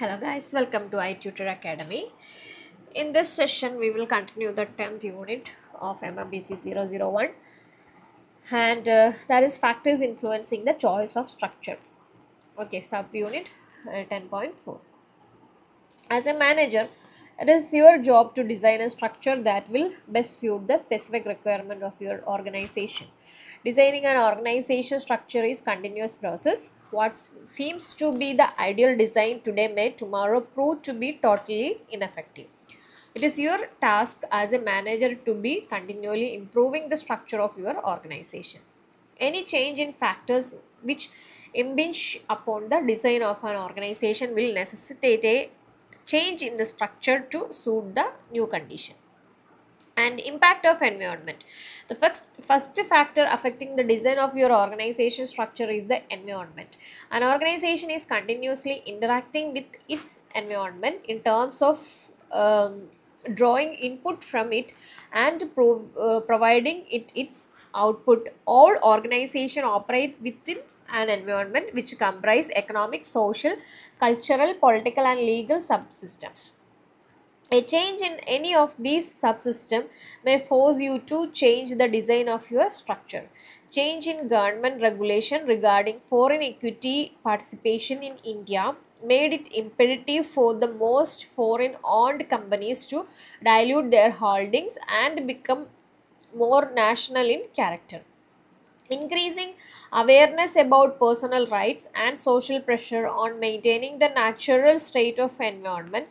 Hello guys, welcome to iTutor Academy. In this session, we will continue the 10th unit of MMBC 001 and that is factors influencing the choice of structure. Okay, subunit 10.4. As a manager, it is your job to design a structure that will best suit the specific requirement of your organization. Designing an organization structure is continuous process. What seems to be the ideal design today may tomorrow prove to be totally ineffective. It is your task as a manager to be continually improving the structure of your organization. Any change in factors which impinge upon the design of an organization will necessitate a change in the structure to suit the new condition. And impact of environment. The first factor affecting the design of your organization structure is the environment. An organization is continuously interacting with its environment in terms of drawing input from it and providing it its output. All organizations operate within an environment which comprise economic, social, cultural, political and legal subsystems. A change in any of these subsystems may force you to change the design of your structure. Change in government regulation regarding foreign equity participation in India made it imperative for the most foreign-owned companies to dilute their holdings and become more national in character. Increasing awareness about personal rights and social pressure on maintaining the natural state of environment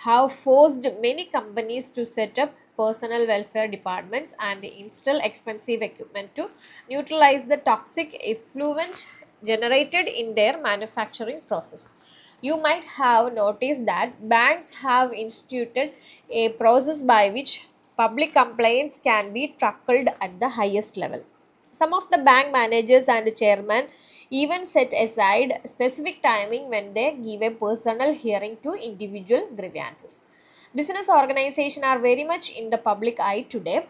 have forced many companies to set up personal welfare departments and install expensive equipment to neutralize the toxic effluent generated in their manufacturing process. You might have noticed that banks have instituted a process by which public complaints can be tackled at the highest level. Some of the bank managers and chairmen even set aside specific timing when they give a personal hearing to individual grievances. Business organizations are very much in the public eye today.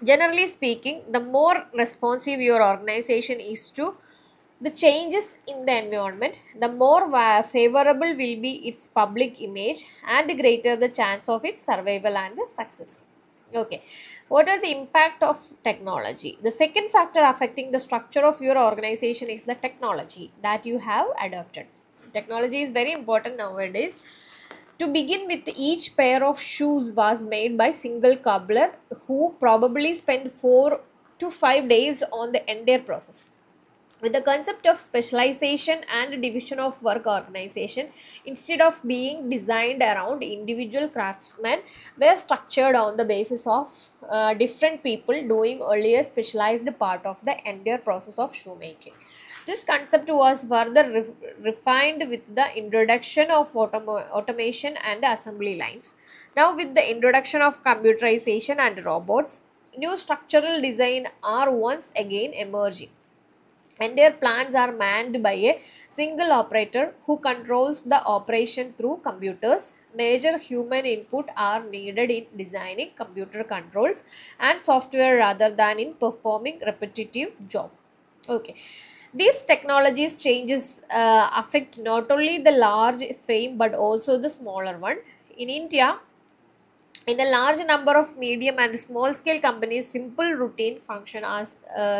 Generally speaking, the more responsive your organization is to the changes in the environment, the more favorable will be its public image and greater the chance of its survival and success. Okay, what are the impact of technology? The second factor affecting the structure of your organization is the technology that you have adopted. Technology is very important nowadays. To begin with, each pair of shoes was made by single cobbler who probably spent 4 to 5 days on the entire process. With the concept of specialization and division of work organization, instead of being designed around individual craftsmen, were structured on the basis of different people doing only a specialized part of the entire process of shoemaking. This concept was further refined with the introduction of automation and assembly lines. Now, with the introduction of computerization and robots, new structural design are once again emerging. Entire plants are manned by a single operator who controls the operation through computers. Major human input are needed in designing computer controls and software rather than in performing repetitive job. Okay. These technologies changes affect not only the large firm but also the smaller one. In India, in a large number of medium and small scale companies, simple routine function as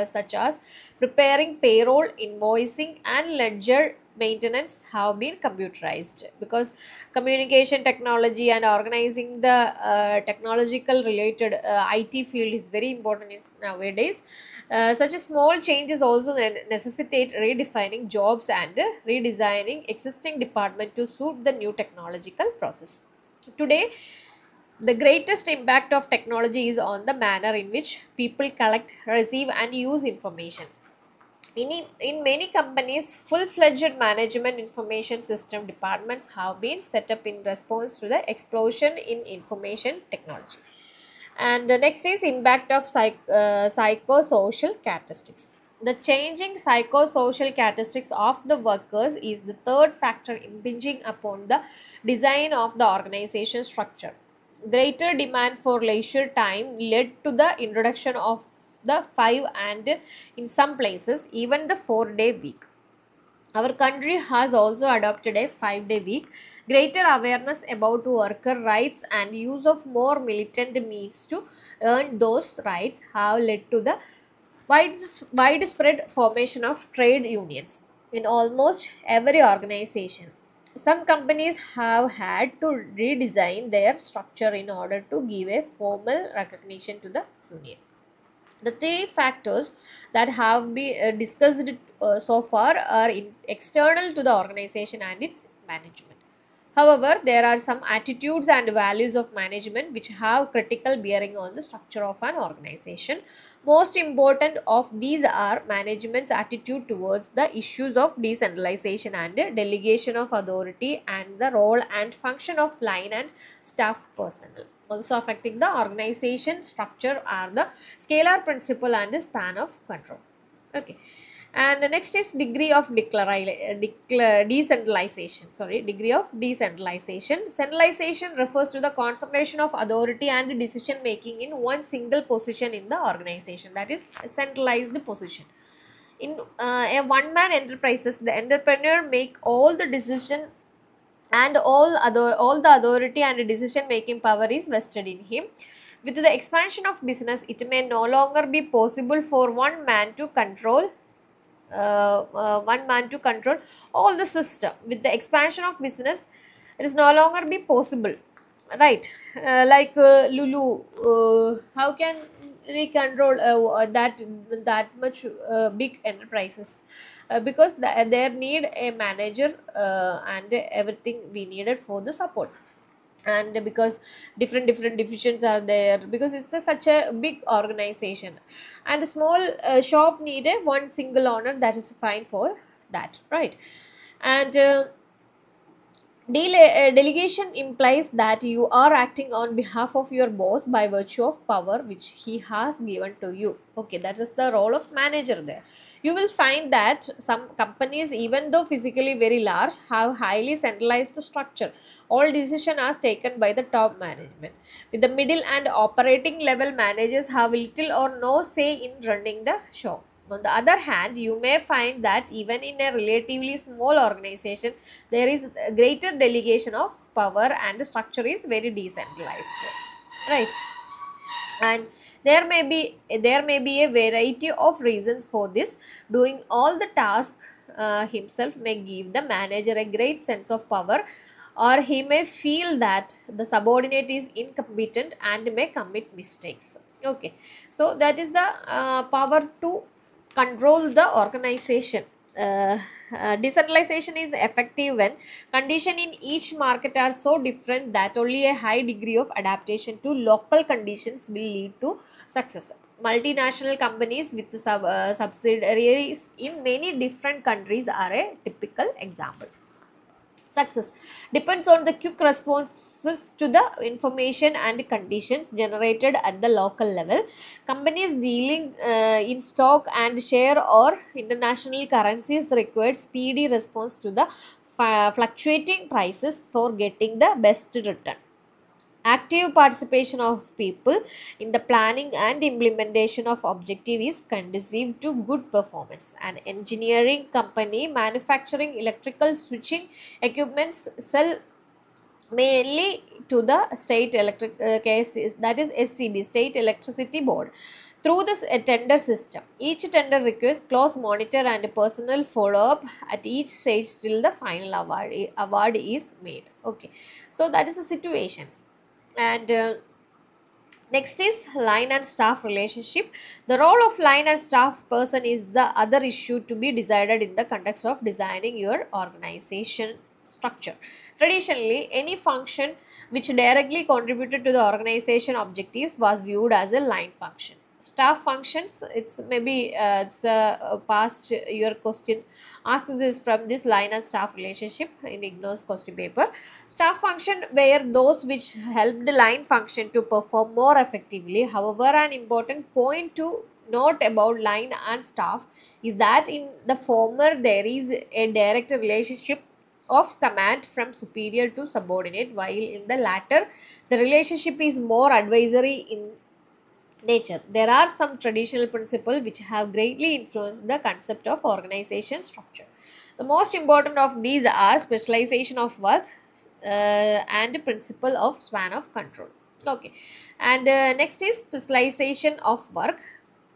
such as preparing payroll, invoicing and ledger maintenance have been computerized, because communication technology and organizing the technological related IT field is very important nowadays. Such a small changes also necessitate redefining jobs and redesigning existing department to suit the new technological process. Today, the greatest impact of technology is on the manner in which people collect, receive and use information. In many companies, full-fledged management information system departments have been set up in response to the explosion in information technology. And the next is impact of psychosocial characteristics. The changing psychosocial characteristics of the workers is the third factor impinging upon the design of the organization structure. Greater demand for leisure time led to the introduction of the 5 and in some places even the 4-day week. Our country has also adopted a 5-day week. Greater awareness about worker rights and use of more militant means to earn those rights have led to the widespread formation of trade unions in almost every organization. Some companies have had to redesign their structure in order to give a formal recognition to the union. The three factors that have been discussed so far are external to the organization and its management. However, there are some attitudes and values of management which have critical bearing on the structure of an organization. Most important of these are management's attitude towards the issues of decentralization and delegation of authority, and the role and function of line and staff personnel. Also affecting the organization structure are the scalar principle and the span of control. Okay. And the next is degree of decentralization. Degree of decentralization. Centralization refers to the concentration of authority and decision making in one single position in the organization. That is a centralized position. In a one-man enterprises, the entrepreneur make all the decision and all the authority and decision making power is vested in him. With the expansion of business, it may no longer be possible for one man to control all the system. With the expansion of business, it is no longer be possible, right? Like Lulu, how can we control that much big enterprises? Because they need a manager and everything we needed for the support, and because different divisions are there, because it's such a big organization, and a small shop needed one single owner, that is fine for that, right? And delegation implies that you are acting on behalf of your boss by virtue of power which he has given to you. Okay, that is the role of manager there. You will find that some companies, even though physically very large, have highly centralized structure. All decisions are taken by the top management. With the middle and operating level managers have little or no say in running the show. On the other hand, you may find that even in a relatively small organization, there is a greater delegation of power and the structure is very decentralized, right? And there may be a variety of reasons for this. Doing all the tasks himself may give the manager a great sense of power, or he may feel that the subordinate is incompetent and may commit mistakes. Okay, so that is the power to control the organization. Decentralization is effective when conditions in each market are so different that only a high degree of adaptation to local conditions will lead to success. Multinational companies with subsidiaries in many different countries are a typical example. Success depends on the quick responses to the information and conditions generated at the local level. Companies dealing in stock and share or international currencies require speedy response to the fluctuating prices for getting the best return. Active participation of people in the planning and implementation of objective is conducive to good performance. An engineering company manufacturing electrical switching equipments sell mainly to the state electric case, that is SCB, State Electricity Board, through this tender system. Each tender requires close monitor and personal follow-up at each stage till the final award is made. Okay, so that is the situations. And next is line and staff relationship. The role of line and staff person is the other issue to be decided in the context of designing your organization structure. Traditionally, any function which directly contributed to the organization objectives was viewed as a line function. Staff functions, it's maybe it's a past your question asked this from this line and staff relationship in IGNOU's question paper. Staff function were those which helped the line function to perform more effectively. However, an important point to note about line and staff is that in the former there is a direct relationship of command from superior to subordinate, while in the latter the relationship is more advisory in nature. There are some traditional principles which have greatly influenced the concept of organization structure. The most important of these are specialization of work and principle of span of control. Okay, and next is specialization of work.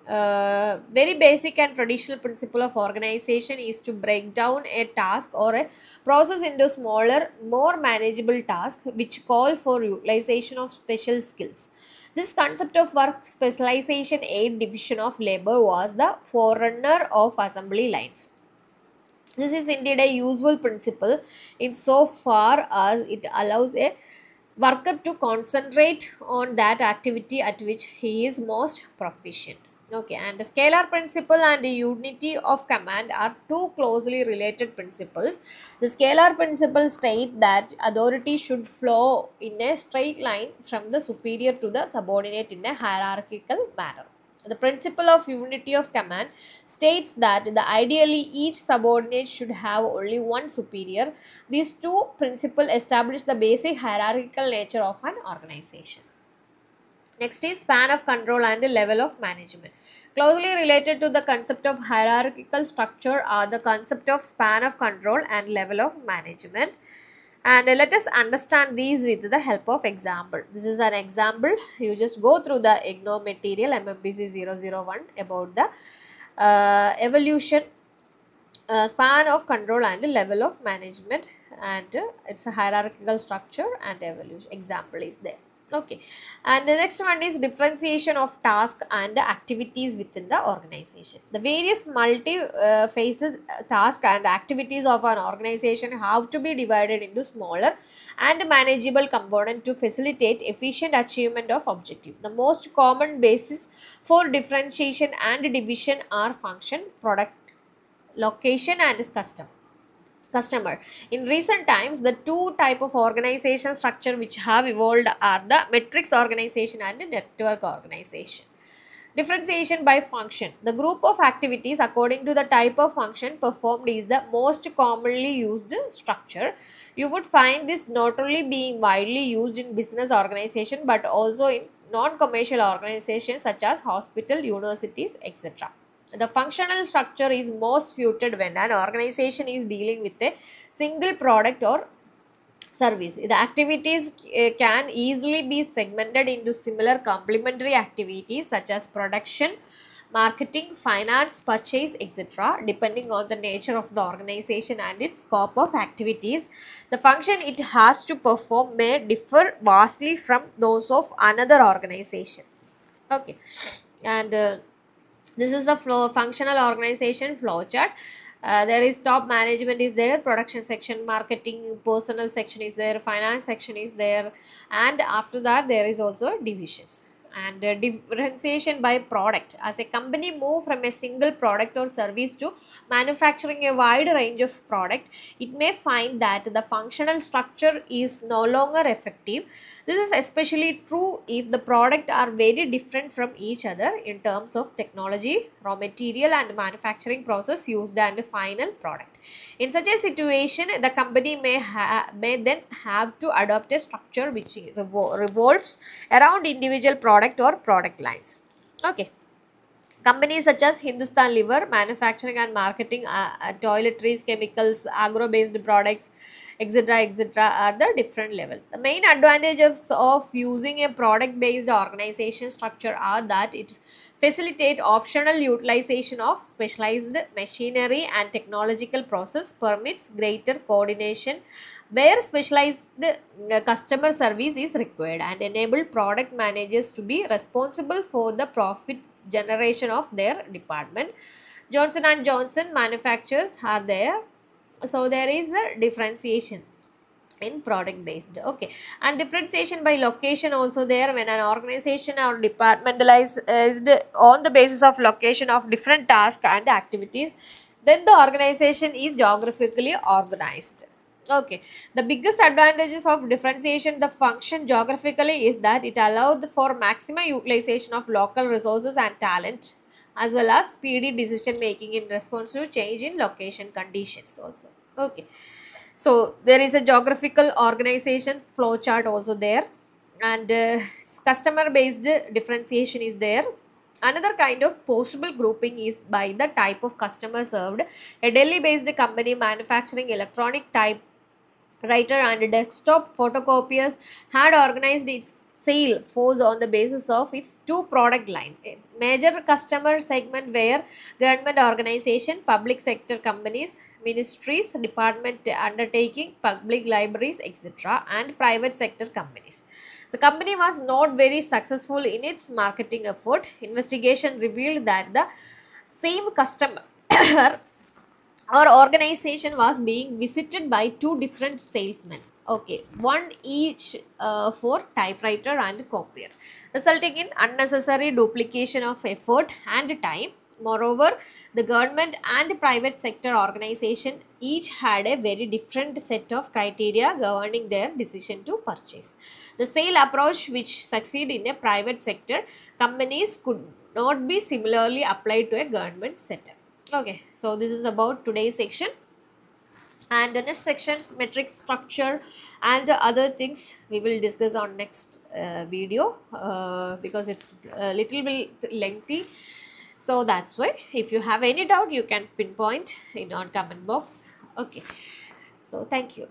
Very basic and traditional principle of organization is to break down a task or a process into smaller, more manageable tasks which call for utilization of special skills. This concept of work specialization aid division of labor was the forerunner of assembly lines. This is indeed a useful principle in so far as it allows a worker to concentrate on that activity at which he is most proficient. Okay, and the scalar principle and the unity of command are two closely related principles. The scalar principle states that authority should flow in a straight line from the superior to the subordinate in a hierarchical manner. The principle of unity of command states that ideally each subordinate should have only one superior. These two principles establish the basic hierarchical nature of an organization. Next is span of control and level of management. Closely related to the concept of hierarchical structure are the concept of span of control and level of management. And let us understand these with the help of example. This is an example. You just go through the IGNOU material MMBC 001 about the evolution, span of control and level of management, and it's a hierarchical structure and evolution. Example is there. Okay, and the next one is differentiation of task and activities within the organization. The various multi-phased tasks and activities of an organization have to be divided into smaller and manageable components to facilitate efficient achievement of objective. The most common basis for differentiation and division are function, product, location, and customer. In recent times, the two type of organization structure which have evolved are the matrix organization and the network organization. Differentiation by function. The group of activities according to the type of function performed is the most commonly used structure. You would find this not only being widely used in business organization but also in non-commercial organizations such as hospital, universities, etc. The functional structure is most suited when an organization is dealing with a single product or service. The activities can easily be segmented into similar complementary activities such as production, marketing, finance, purchase, etc. Depending on the nature of the organization and its scope of activities, the function it has to perform may differ vastly from those of another organization. Okay, and this is the functional organization flow chart. There is top management is there, production section, marketing, personnel section is there, finance section is there, and after that there is also divisions. And differentiation by product. As a company move from a single product or service to manufacturing a wide range of product, it may find that the functional structure is no longer effective. This is especially true if the product are very different from each other in terms of technology, raw material, and manufacturing process used and final product. In such a situation, the company may then have to adopt a structure which revolves around individual product or product lines. Okay. Companies such as Hindustan Liver, manufacturing and marketing toiletries, chemicals, agro-based products, etc. are the different levels. The main advantages of using a product-based organization structure are that it facilitates optional utilization of specialized machinery and technological process, permits greater coordination where specialized customer service is required, and enable product managers to be responsible for the profit generation of their department. Johnson and Johnson manufacturers are there, so there is the differentiation in product based. Okay, and differentiation by location also there. When an organization are departmentalized on the basis of location of different tasks and activities, then the organization is geographically organized. Okay, the biggest advantages of differentiation the function geographically is that it allowed for maximum utilization of local resources and talent, as well as speedy decision making in response to change in location conditions also. Okay, so there is a geographical organization flowchart also there, and customer based differentiation is there. Another kind of possible grouping is by the type of customer served. A Delhi-based company manufacturing electronic typewriter and desktop photocopiers had organized its sale force on the basis of its two product line. A major customer segment were government organization, public sector companies, ministries, department undertaking, public libraries, etc., and private sector companies. The company was not very successful in its marketing effort. Investigation revealed that the same customer or organization was being visited by two different salesmen. Okay, one each for typewriter and copier, resulting in unnecessary duplication of effort and time. Moreover, the government and private sector organization each had a very different set of criteria governing their decision to purchase. The sale approach which succeed in a private sector companies could not be similarly applied to a government setup. Okay, so this is about today's section, and the next sections metric structure and the other things we will discuss on next video, because it's a little bit lengthy. So that's why if you have any doubt you can pinpoint in our comment box. Okay, so thank you.